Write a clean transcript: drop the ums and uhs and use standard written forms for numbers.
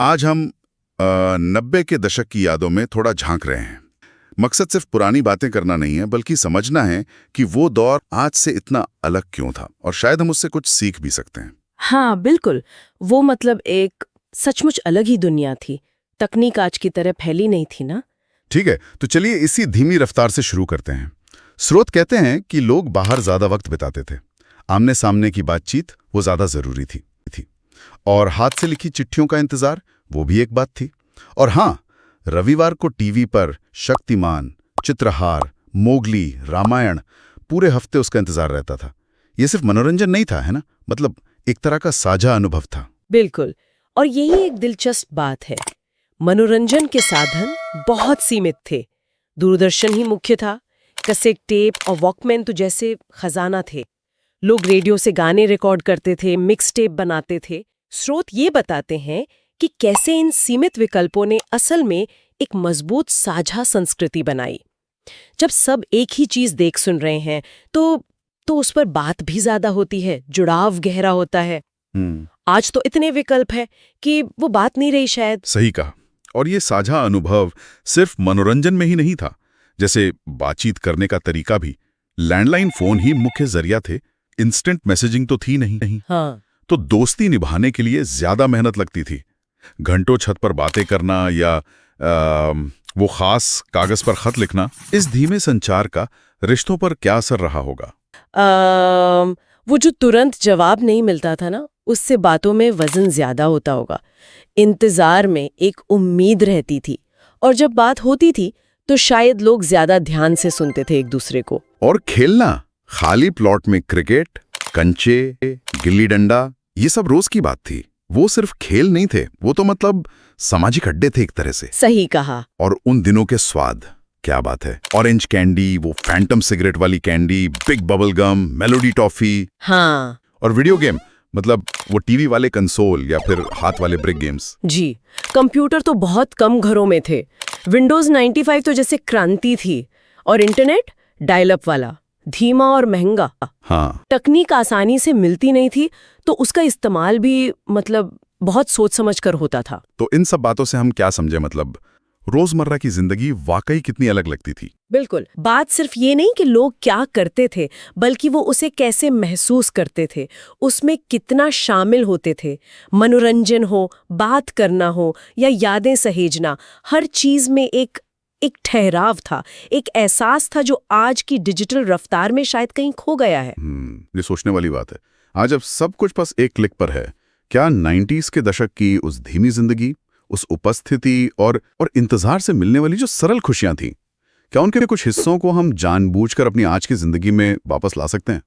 आज हम 90 के दशक की यादों में थोड़ा झांक रहे हैं। मकसद सिर्फ पुरानी बातें करना नहीं है, बल्कि समझना है कि वो दौर आज से इतना अलग क्यों था, और शायद हम उससे कुछ सीख भी सकते हैं। हाँ बिल्कुल। वो मतलब एक सचमुच अलग ही दुनिया थी। तकनीक आज की तरह फैली नहीं थी ना। ठीक है, तो चलिए इसी धीमी रफ्तार से शुरू करते हैं। स्रोत कहते हैं कि लोग बाहर ज्यादा वक्त बिताते थे, आमने सामने की बातचीत वो ज्यादा जरूरी थी। और हाथ से लिखी चिट्ठियों का इंतजार वो भी एक बात थी। और हाँ, रविवार को टीवी पर शक्तिमान, चित्रहार, मोगली, रामायण, पूरे हफ्ते उसका इंतजार रहता था। ये सिर्फ मनोरंजन नहीं था, है ना, मतलब एक तरह का साझा अनुभव था। बिल्कुल। और यही एक दिलचस्प बात है, मनोरंजन के साधन बहुत सीमित थे। दूरदर्शन ही मुख्य था। कैसेट टेप और वॉकमैन तो जैसे खजाना थे। लोग रेडियो से गाने रिकॉर्ड करते थे, मिक्स टेप बनाते थे। स्रोत ये बताते हैं कि कैसे इन सीमित विकल्पों ने असल में एक मजबूत साझा संस्कृति बनाई। जब सब एक ही चीज देख सुन रहे हैं तो उस पर बात भी ज्यादा होती है, जुड़ाव गहरा होता है। आज तो इतने विकल्प है कि वो बात नहीं रही शायद। सही कहा। और ये साझा अनुभव सिर्फ मनोरंजन में ही नहीं था। जैसे बातचीत करने का तरीका भी, लैंडलाइन फोन ही मुख्य जरिया थे। इंस्टेंट मैसेजिंग तो थी नहीं। हाँ। तो दोस्ती निभाने के लिए ज्यादा मेहनत लगती थी। घंटों छत पर बातें करना या वो खास कागज पर खत लिखना, इस धीमे संचार का रिश्तों पर क्या असर रहा होगा? वो जो तुरंत जवाब नहीं मिलता था ना, उससे बातों में वजन ज्यादा होता होगा। इंतजार में एक उम्मीद रहती थी, और जब बात होती थी तो शायद लोग ज्यादा ध्यान से सुनते थे एक दूसरे को। और खेलना, खाली प्लॉट में क्रिकेट, कंचे, गिल्ली डंडा, ये सब रोज की बात थी। वो सिर्फ खेल नहीं थे, वो तो मतलब सामाजिक अड्डे थे एक तरह से। सही कहा। और उन दिनों के स्वाद, क्या बात है। ऑरेंज कैंडी, वो फैंटम सिगरेट वाली candy, big bubble gum, Melody toffee. हाँ। और वीडियो गेम, मतलब वो टीवी वाले कंसोल या फिर हाथ वाले ब्रिक गेम्स। जी, कंप्यूटर तो बहुत कम घरों में थे। विंडोज 95 तो जैसे क्रांति थी। और इंटरनेट डायल अप वाला, धीमा और महंगा। हाँ। तकनीक आसानी से मिलती नहीं थी, तो उसका इस्तेमाल भी मतलब बहुत सोच समझ कर होता था। तो इन सब बातों से हम क्या समझे, मतलब रोजमर्रा की जिंदगी वाकई कितनी अलग लगती थी। बिल्कुल। बात सिर्फ ये नहीं कि लोग क्या करते थे, बल्कि वो उसे कैसे महसूस करते थे, उसमें कितना शामिल होते थे। मनोरंजन हो, बात करना हो या यादें सहेजना, हर चीज में एक ठहराव था, एक एहसास था जो आज की डिजिटल रफ्तार में शायद कहीं खो गया है। ये सोचने वाली बात है। आज अब सब कुछ बस एक क्लिक पर है। क्या 90s के दशक की उस धीमी जिंदगी, उस उपस्थिति और इंतजार से मिलने वाली जो सरल खुशियां थी, क्या उनके कुछ हिस्सों को हम जानबूझकर अपनी आज की जिंदगी में वापस ला सकते हैं?